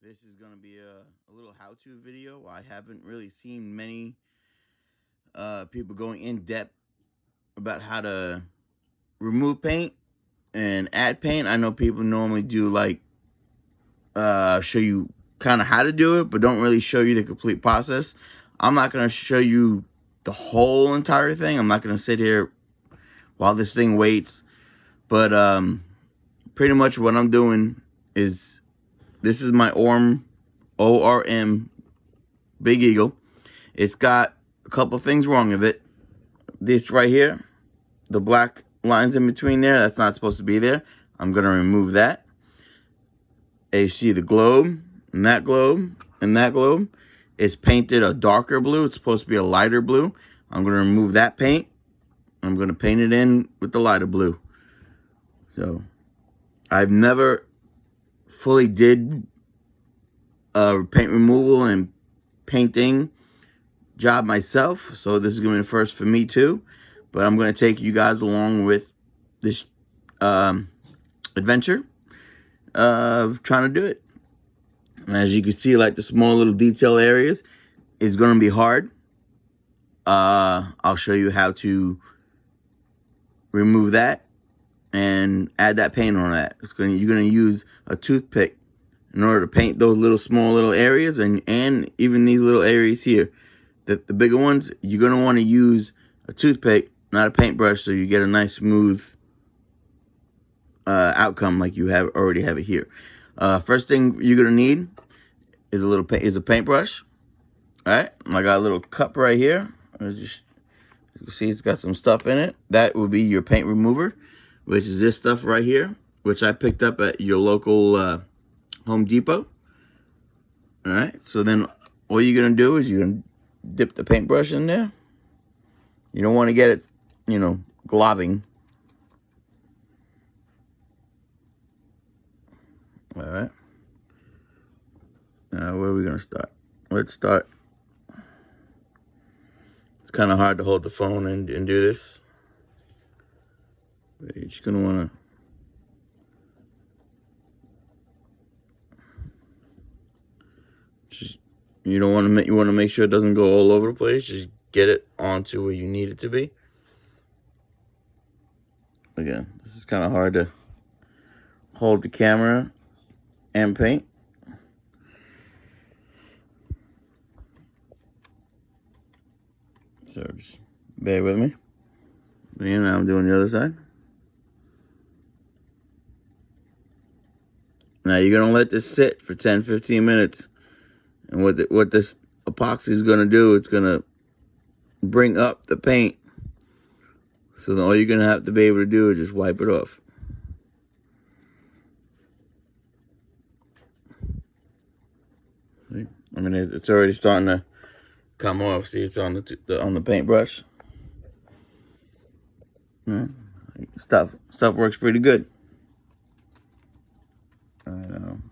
This is going to be a little how-to video. I haven't really seen many people going in depth about how to remove paint and add paint. I know people normally do like show you kind of how to do it, but don't really show you the complete process. I'm not going to show you the whole entire thing. I'm not going to sit here while this thing waits. But pretty much what I'm doing is, this is my ORM Big Eagle. It's got a couple things wrong with it. This right here, the black lines in between there, that's not supposed to be there. I'm going to remove that. And you see the globe, and that globe, and that globe is painted a darker blue. It's supposed to be a lighter blue. I'm going to remove that paint. I'm going to paint it in with the lighter blue. So, I've never fully did paint removal and painting job myself, so this is going to be the first for me too. But I'm going to take you guys along with this adventure of trying to do it. And as you can see, like the small little detail areas is going to be hard. I'll show you how to remove that and add that paint on that. You're going to use a toothpick in order to paint those small little areas and even these little areas here. The bigger ones, you're going to want to use a toothpick, not a paintbrush, so you get a nice smooth outcome like you already have it here. First thing you're going to need is a paintbrush. All right, I got a little cup right here. You can see it's got some stuff in it. That will be your paint remover, which is this stuff right here, which I picked up at your local Home Depot. All right, so then all you're going to do is you're going to dip the paintbrush in there. You don't want to get it, globbing. All right. Now, where are we going to start? Let's start. It's kind of hard to hold the phone and do this. But you're just going to want to you want to make sure it doesn't go all over the place. Just get it onto where you need it to be. Again, this is kind of hard to hold the camera and paint. So just bear with me. And now I'm doing the other side. Now you're going to let this sit for 10-15 minutes. And what this epoxy is going to do, it's going to bring up the paint. So then all you're going to have to be able to do is just wipe it off. See? I mean, it's already starting to come off. See, it's on the paintbrush. Yeah. Stuff works pretty good. I'm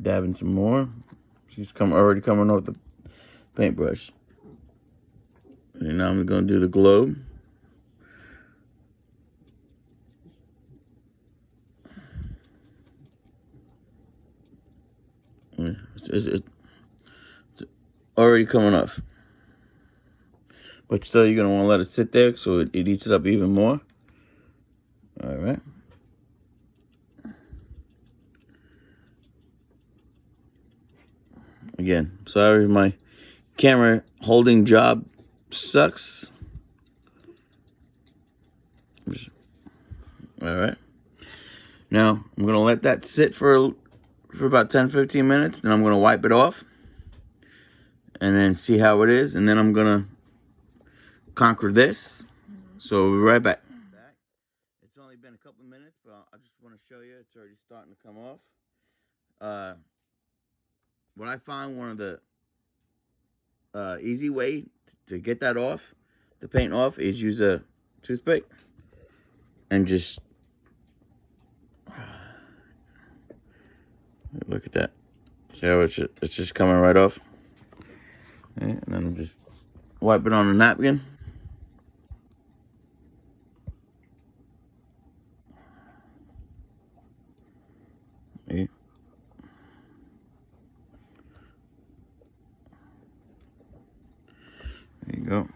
dabbing some more. She's already coming off the paintbrush. And now I'm going to do the globe. It's already coming off. But still, you're going to want to let it sit there so it eats it up even more. All right. Again, sorry, my camera holding job sucks. All right. Now, I'm going to let that sit for about 10-15 minutes. Then I'm going to wipe it off. And then see how it is. And then I'm going to conquer this. So we'll be right back. It's only been a couple minutes, but I just want to show you. It's already starting to come off. What I found one of the easy way to get that off, the paint off, is use a toothpick and just look at that. See how it's just coming right off. Okay, and then just wipe it on a napkin. Okay. There you go.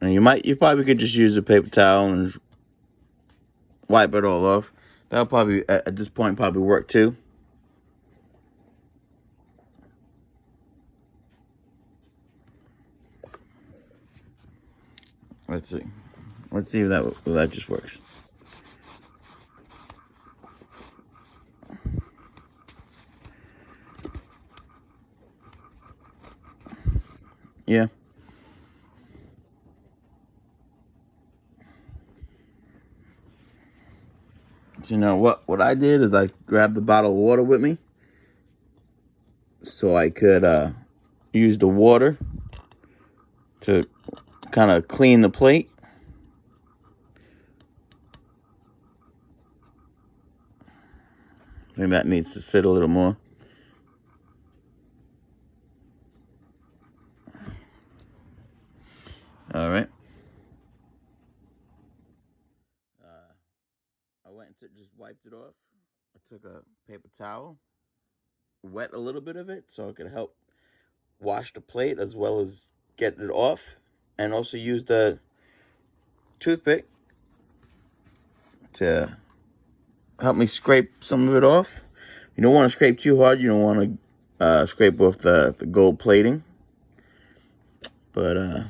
And you probably could just use a paper towel and wipe it all off. That'll probably, at this point, probably work too. Let's see. Let's see if that just works. Yeah. So, you know what I did is I grabbed the bottle of water with me so I could use the water to kind of clean the plate. I think that needs to sit a little more. All right. I went and just wiped it off. I took a paper towel, wet a little bit of it so it could help wash the plate as well as get it off, and also used a toothpick to help me scrape some of it off. You don't want to scrape too hard. You don't want to scrape off the gold plating. But,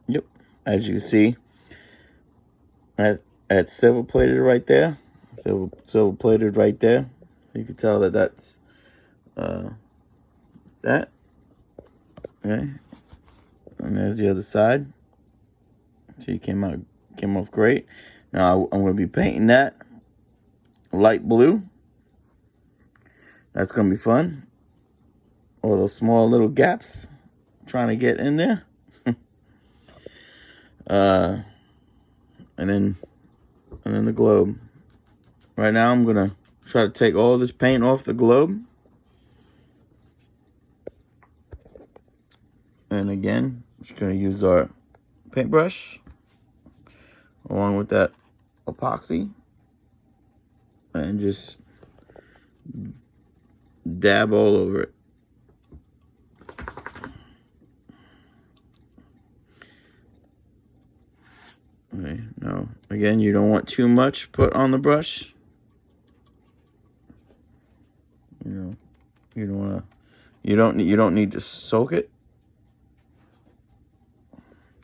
yep, as you can see, that's silver plated right there. Silver plated right there. You can tell that that's that. Okay. And there's the other side. See, it came off great. Now I'm going to be painting that light blue. That's going to be fun. All those small little gaps trying to get in there. And then the globe. Right now I'm going to try to take all this paint off the globe. And again, just going to use our paintbrush along with that epoxy and just dab all over it. Okay, now again, you don't want too much put on the brush. You don't want to. You don't need to soak it.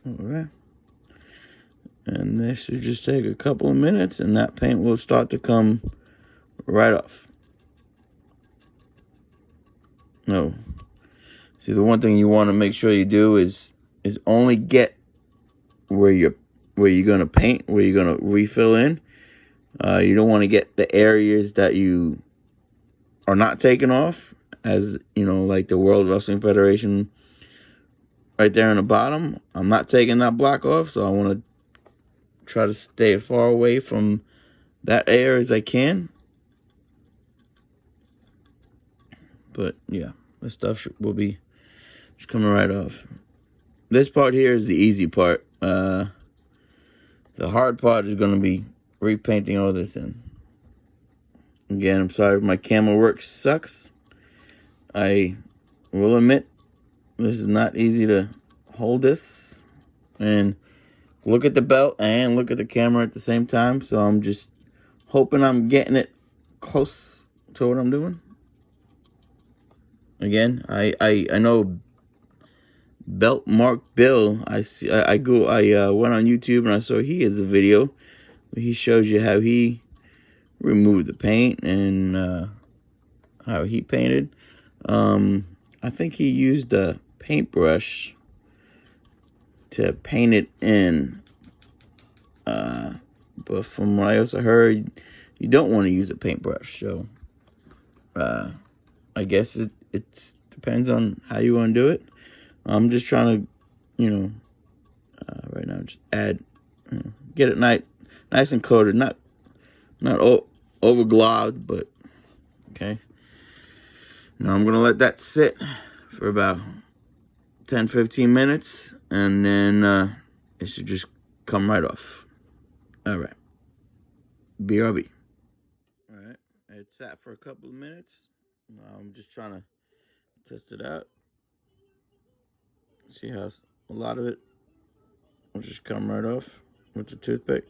Okay. And this should just take a couple of minutes, and that paint will start to come right off. No. See, the one thing you want to make sure you do is only get where you're gonna paint, where you're gonna refill in. You don't want to get the areas that you are not taking off, as you know, like the World Wrestling Federation right there in the bottom. I'm not taking that block off, so I want to try to stay as far away from that area as I can. But yeah, this stuff will be just coming right off. This part here is the easy part. The hard part is going to be repainting all this in. Again, I'm sorry if my camera work sucks. I will admit this is not easy to hold this and look at the belt and look at the camera at the same time. So I'm just hoping I'm getting it close to what I'm doing. Again, I know Belt Mark Bill. I went on YouTube and I saw he has a video where he shows you how he removed the paint and how he painted. I think he used a paintbrush to paint it in. But from what I also heard, you don't want to use a paintbrush. So I guess it depends on how you want to do it. I'm just trying to, right now, just add, get it nice and coated, not over globbed, but okay. Now I'm gonna let that sit for about 10-15 minutes, and then it should just come right off. All right, BRB. All right, It sat for a couple of minutes. I'm just trying to test it out. See how a lot of it will just come right off with the toothpick.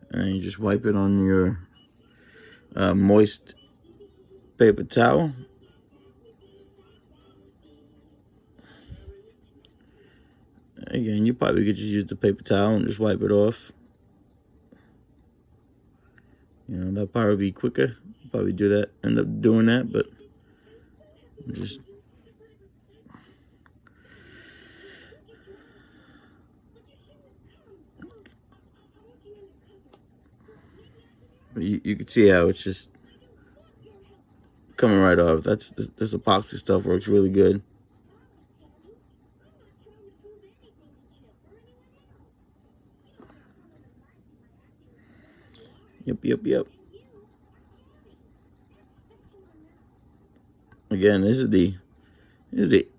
And you just wipe it on your moist paper towel. Again, you probably could just use the paper towel and just wipe it off. You know, that'll probably be quicker. Probably do that, end up doing that, but just you can see how it's just coming right off. This epoxy stuff works really good. Yep. Again, this is the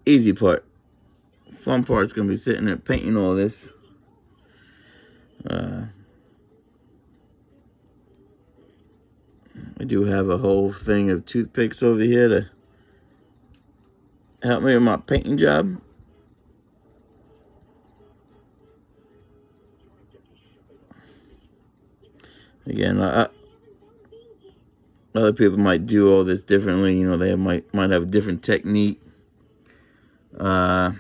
easy part. Fun part's gonna be sitting there painting all this. I do have a whole thing of toothpicks over here to help me with my painting job. Again, other people might do all this differently. You know, they might have a different technique. I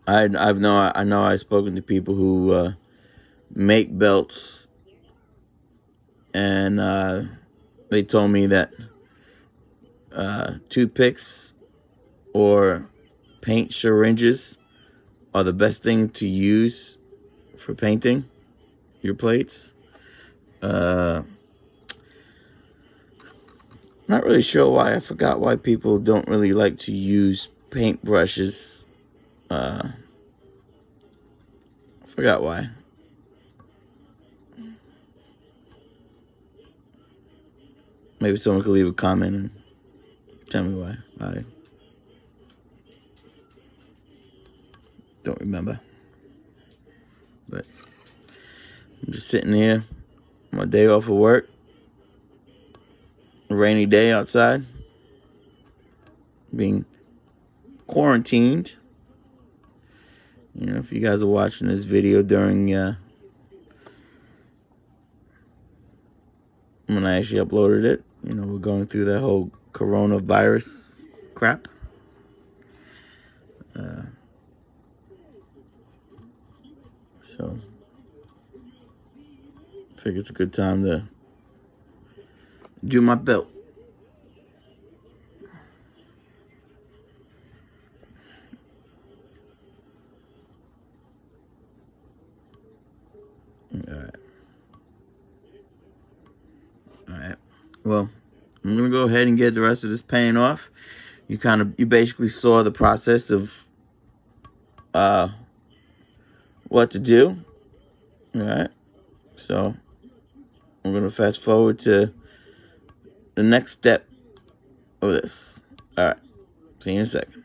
know I've spoken to people who make belts, and they told me that toothpicks or paint syringes are the best thing to use for painting your plates. Not really sure why. I forgot why people don't really like to use paint brushes. I forgot why. Maybe someone could leave a comment and tell me why. I don't remember. But I'm just sitting here, my day off of work. A rainy day outside. Being quarantined. You know, if you guys are watching this video during when I actually uploaded it, you know, we're going through that whole coronavirus crap. So, I figure it's a good time to do my belt. Alright. Well, I'm gonna go ahead and get the rest of this paint off. You basically saw the process of what to do. Alright. So I'm gonna fast forward to the next step of this. Alright. See you in a second.